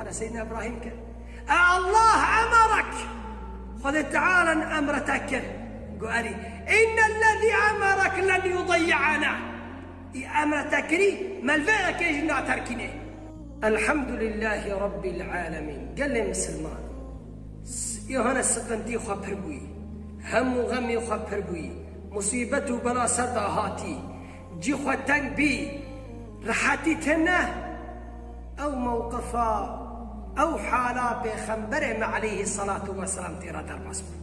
وانا سيدنا ابراهيم كان الله امرك خذ تعالى امرتك قال ان الذي امرك لن يضيعنا امرتك لي ما الفعل كيجنا تركني. الحمد لله رب العالمين. قال لي مسلمان يوهنا السقنتي خبر بوي هم غمي خبر بوي مصيبته بلا صدى هاتي جي خوتن بي رحاتي تنه او موقفا او حالا بخنبره عليه الصلاة والسلام تيرا در بصبر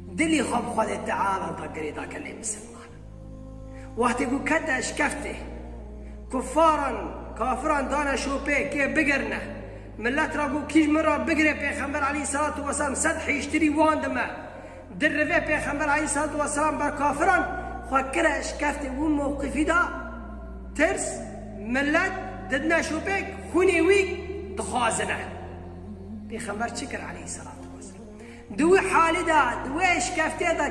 دلي خب خود تعالى تقري ذاك اللي مسلمان وقت يقول كده اشكفته كفارا كافرا دانا شوبي كيف بقرنا ملات راقو كيج مرة بقري بيخنبر عليه الصلاة والسلام سدح يشتري واندما درفه بيخنبر عليه الصلاة والسلام بكافرا خاكرا اشكفته وموقفي دا ترس ملات ددنا شوبيك خوني ويك تخازنه بيخنبر شكر عليه الصلاة والسلام دوي حالي دا دوي اشكفته دا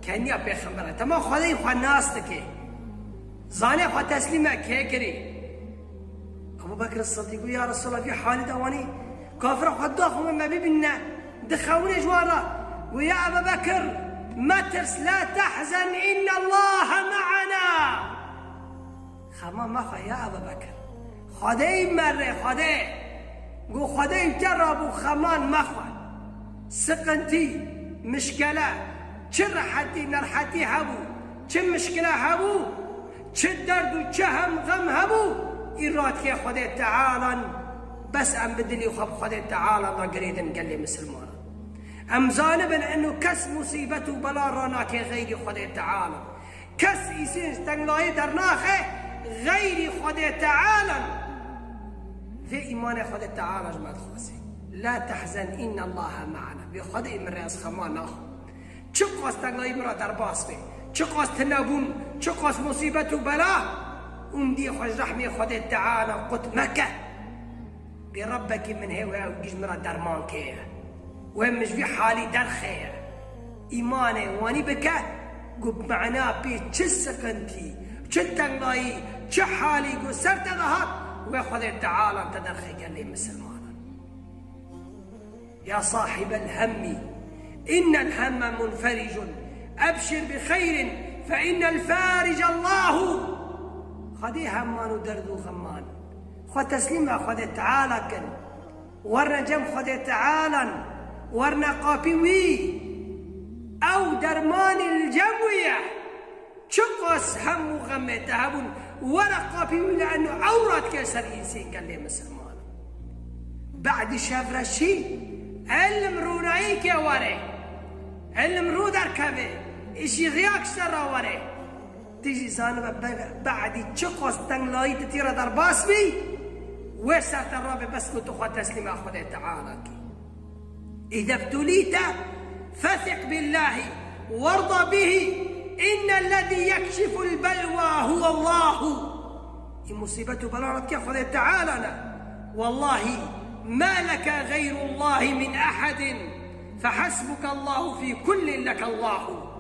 كنيا بيخنبر تما خذي خو الناس تكي زاني خو تسليمه كيكري ابو بكر الصديق يا رسول الله في حالي دا واني كافر خو داخل ما بيبنا دخلوني جوارا ويا ابا بكر ما ترس لا تحزن ان الله معنا خما ما يا ابا بكر خدي مرة خدي قو خدي جربوا خمان مخوان سقنتي مشكلة شرحتي نرحتي هبو شم مشكلة هبو شدرد وشهم غم هبو إراد كي خدي تعالى بس أم بدلي وخب خدي تعالى الله قريدا قال لي مسلمان أم زانبا أنه كس مصيبته بلا رانا كي غيري خدي تعالى كس إيسين تنغاي درناخه غيري خدي تعالى في إيمان خدي تعالى جماعة خواسي لا تحزن إن الله معنا بخدي من رأس خمان ناخو چقاس تنغاي مرا درباس بي چقاس تنابون چقاس مصيبته بلا اندي خوش رحمي خدي تعالى قد مكة بربك من هوا وجيج مرا درمان كيه ومش في حالي درخيه إيماني واني بك قب معنا بي چسكنتي چتنغاي چحالي قو سرت ظهر وخذ تعالى تدرخي قال لي مسلمان يا صاحب الهم إن الهم منفرج أبشر بخير فإن الفارج الله خذي همان دردو غمان خذ تسليم خذ تعالى كن ورنا جم خذ تعالى ورنا قابوي أو درمان الجوية شقص هم وغم تهبون ولا قابوي لأنه عورات كسر إنسان قال لي مسلمان بعد شاف رشي علم رونايك يا وري علم رو دركبه إشي غياك سر وري تيجي زانب بعد شقص تنلاي تطير درباس بي وسات الرب بس كنت أخوة تسليم أخوة تعالى إذا ابتليت فثق بالله وارضى به إن الذي يكشف البلوى هو الله مصيبته بلارتك أخوة تعالى والله ما لك غير الله من أحد فحسبك الله في كل لك الله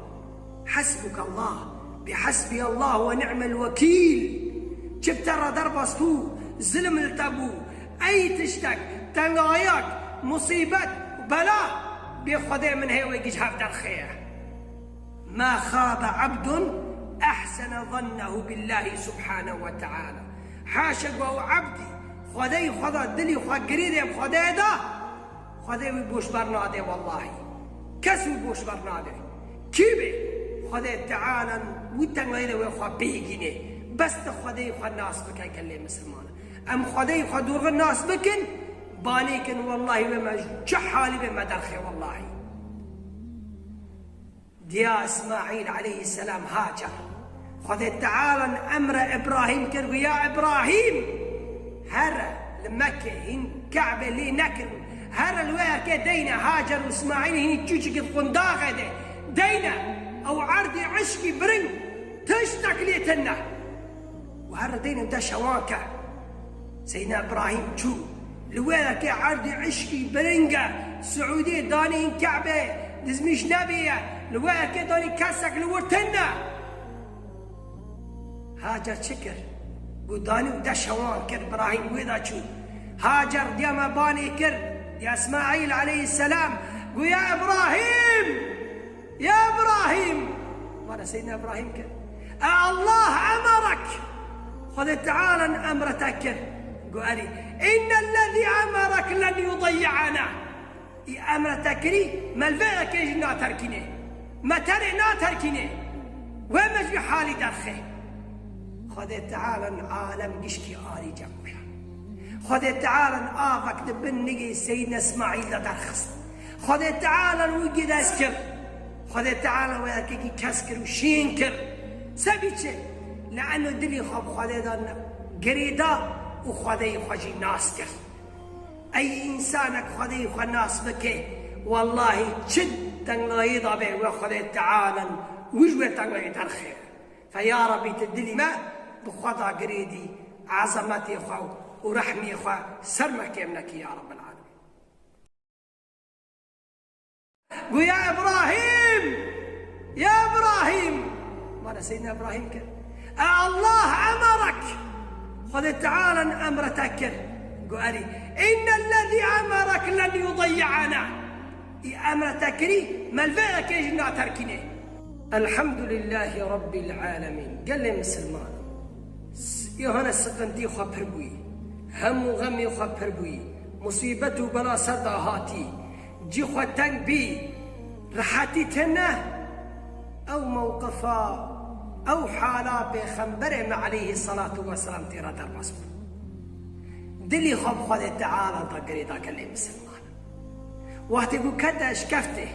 حسبك الله بحسبي الله ونعم الوكيل جبتر دربستو زلم التبو أي تشتك تنغايات مصيبة بلا بخذي من هي ويجيش هفت الخير ما خاب عبد أحسن ظنه بالله سبحانه وتعالى حاشا وهو عبدي خذي خذا دلي خقريدي بخذي ده خذي ويبوش برنادي والله كسو بوش برنادي كيبي خذي تعالى وتنغايده ويخوا بيجيني بس خذي خذ الناس بكن كلي مسلمان أم خذي خدور الناس بكن بانيكن والله بما جحالي بما درخي والله ديا إسماعيل عليه السلام هاجر خذ تعالى أمر إبراهيم كرو يا إبراهيم هرا لمكة هن كعبة لي نكر هرا الويا دينا هاجر وإسماعيل هن تشوشك القنداغة دينا أو عرضي عشقي برن تشتك ليتنا وهرا دينا دا شواكة سيدنا إبراهيم شو لويا كي عرضي عشقي برنجة سعودية داني كعبة دزميش نبيه لويا كي داني كاسك لورتنا هاجر شكر قداني ودا شوان كر إبراهيم ويدا شو هاجر ديما باني كر يا اسماعيل عليه السلام قو يا ابراهيم يا ابراهيم وانا سيدنا ابراهيم كر الله امرك خذ تعالى امر تكر قالي ان الذي امرك لن يضيعنا امر تكري ما الفعل كيجي ناتركني ما تري ناتركني ومش بحالي درخي خذ تعالى عالم قشكي آلي جمعها خذ تعالى آفك دبنقي سيدنا اسماعيل درخص خذ تعالى وقيد اسكر خذ تعالى وياكي كسكر وشينكر سبيتش لأنه دلي خب خذ دان قريدا وخذ يخجي ناسكر أي إنسانك خذ يخجي ناس بكي والله شد تنغي ضبي وخذ تعالى وجوه تنغي درخي فيا ربي تدلي ما بخطا قريدي عظمتي خو ورحمي خو سرمك يمنك يا رب العالمين. ويا ابراهيم يا ابراهيم وانا سيدنا ابراهيم كر الله امرك خذ تعالى امر تكر قالي ان الذي امرك لن يضيعنا امر تكري ما الفعل كيجي ناتركني. الحمد لله رب العالمين. قال لي مسلمان يوهنا السقنتي خبر بوي هم وغمي خبر بوي مصيبته بلا صدى هاتي جي خوتنك بي رحاتي تنه أو موقفا أو حالا بخنبره عليه الصلاة والسلام تيرا درباس دلي خب خود تعالى تقري ذاك اللي مسلمان وقت يقول كده اشكفته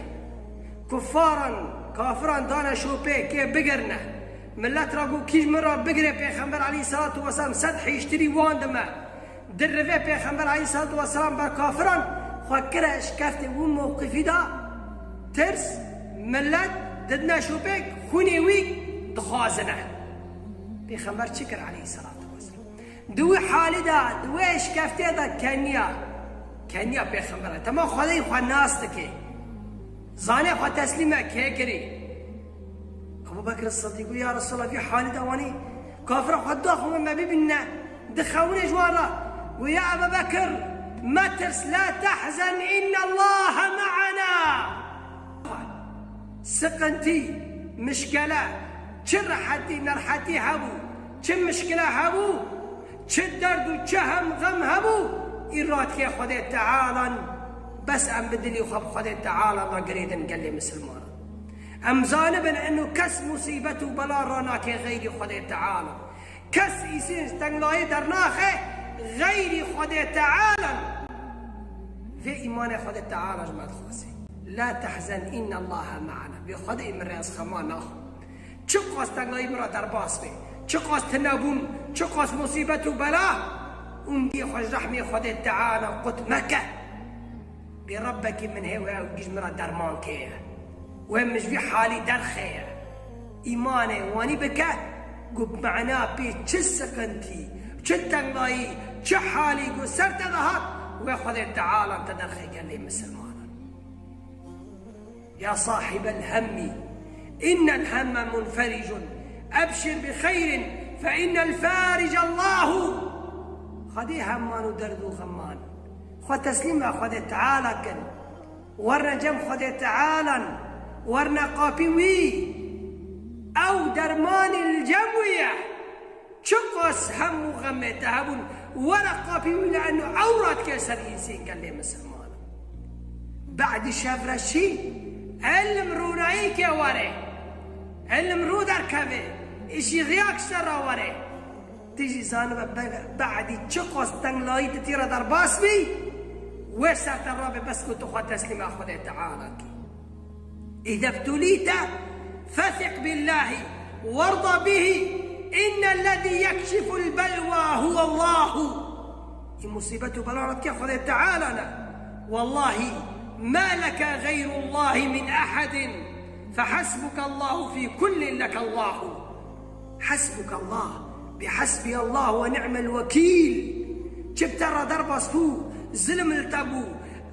كفارا كافرا دانا شو بي كيف بقرنا ملات راقو كيش مرة بقري بيخنبر عليه الصلاة والسلام سدح يشتري واندما درفه بيخنبر عليه الصلاة والسلام بكافرا خاكرا اشكفته وموقفي دا ترس ملات ددنا شو بيك خوني ويك دخازنه بيخنبر شكر عليه الصلاة والسلام دوي حالي دا دوي اشكفته دا كنيا بيخنبر تما خذي خو الناس تكي زاني خو تسليمه كيكري أبو بكر الصديق يا رسول الله في حالي دواني كافر خداهم ما بيبنا دخوني جوارا ويا أبا بكر ما ترس لا تحزن إن الله معنا سقنتي مشكلة شرحتي نرحتي هبو شم مشكلة هبو شدرد وشهم غم هبو إرادك يا خذي تعالى بس أم بدلي خذي تعالى الله قريدا قال لي مسلمان أم زانبا أنه كس مصيبته بلا راناك غير خدي تعالى كس إسين تنغاي درناخه غير خدي تعالى في إيمان خدي تعالى جماعة خاصي لا تحزن إن الله معنا بخدي من رأس خمانه شقاس تنغاي مرا درباس به شقاس تنابون شقاس مصيبته بلا أمدي خوش رحمي خدي تعالى قد مكة بربك من هوا وجيج مرا درمان كيه ومش في حالي درخية إيماني واني بكا قب معنا بي تشسكنتي تشتنغاي تشحالي قو سرت ظهر وخذ تعالى تدرخي قال لي مسلمان يا صاحب الهم إن الهم منفرج أبشر بخير فإن الفارج الله خذي همان ودردو غمان خذ تسليم خذ تعالى كن ورنجم خذ تعالى ورنا قابوي أو درمان الجوية شقص هم وغمة تهبون ولا قابوي لأنه عورات كسر إنسان قال لي مسلمان بعد شاف رشي علم رونايك يا وري علم رو دركبه إشي غياك سر وري تيجي زانب بعد شقص تنلاي تطير درباس بي وسات الرابع بس كنت أخذ تسليم أخذ تعالى إذا ابتليت فثق بالله وارضى به إن الذي يكشف البلوى هو الله مصيبته بلارتك خذ تعالى والله ما لك غير الله من أحد فحسبك الله في كل لك الله حسبك الله بحسبي الله ونعم الوكيل جبت درب صفو زلم التبو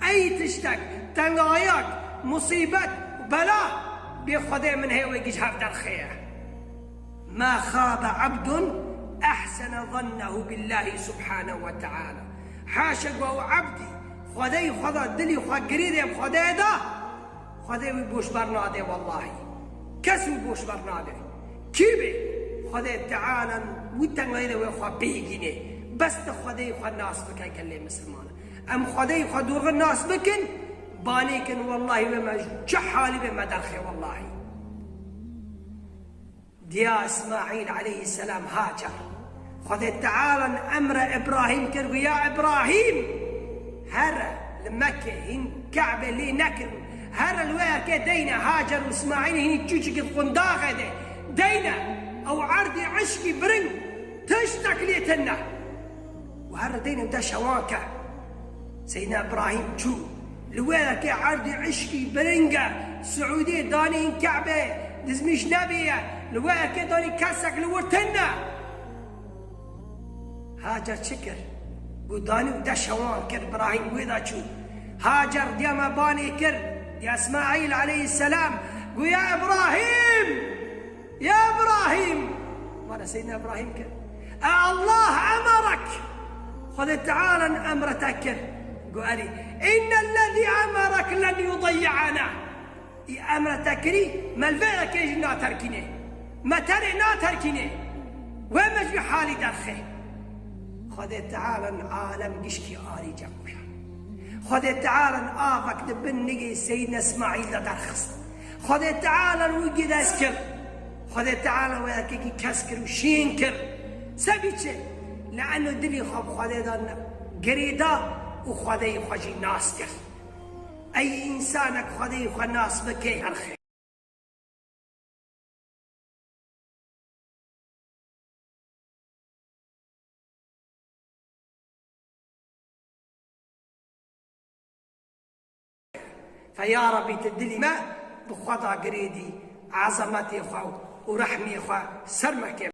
أي تشتك تنغاياك مصيبات بلا بخذي من هي ويجيش هفدر خير ما خاب عبد أحسن ظنه بالله سبحانه وتعالى حاشق و عبدی خدای خدا دلی خدا گریده خدای دا خدای وی بوش برناده والله کس وی بوش برناده کی به خدای تعالی وی تنگایده وی خدا بیگینه بس خدای خدا ناس بکن کلی مسلمان ام خدای خدا دورغ ناس بکن بانی کن والله وی جحالی به مدرخه والله دیا اسماعیل علیه السلام هاجر خدای تعالی امر ابراهیم کرد یا ابراهیم هر لمكة هن كعبة اللي نكر هر الوير دينا هاجر واسماعيل هن تشوشك القنداغة دينا او عرضي عشقي برن تشتك ليتنا وهر دينا دا شواكة سيدنا ابراهيم شو الوير عرضي عشقي برنجة سعودية داني هن كعبة دزميش نبيه الوير داني كاسك لورتنا هاجر شكر وداني ودا شوان كر ابراهيم ويدا شو هاجر ديا ما باني كر يا اسماعيل عليه السلام قو يا ابراهيم يا ابراهيم وانا سيدنا ابراهيم كر الله امرك خذ تعالى امرتك قال ان الذي امرك لن يضيعنا امرتك لي ما الفعل يجي ناتركني ما تري ناتركني ومش بحالي درخه خدای تعالی عالم گشتی آری جمعه خدای تعالی آفك دبن نجي سيدنا اسماعيل درخص خدای تعالی وجد اسكر خدای تعالی وياكي كسكر وشين كر سبيتش لأنه دلي خب خدای دان قريدا وخدای خجي ناس كر أي إنسانك خدای خ ناس بكي الخير فيا ربي تدلي ما بخطا قريدي عظمتي خو ورحمي خو سرمك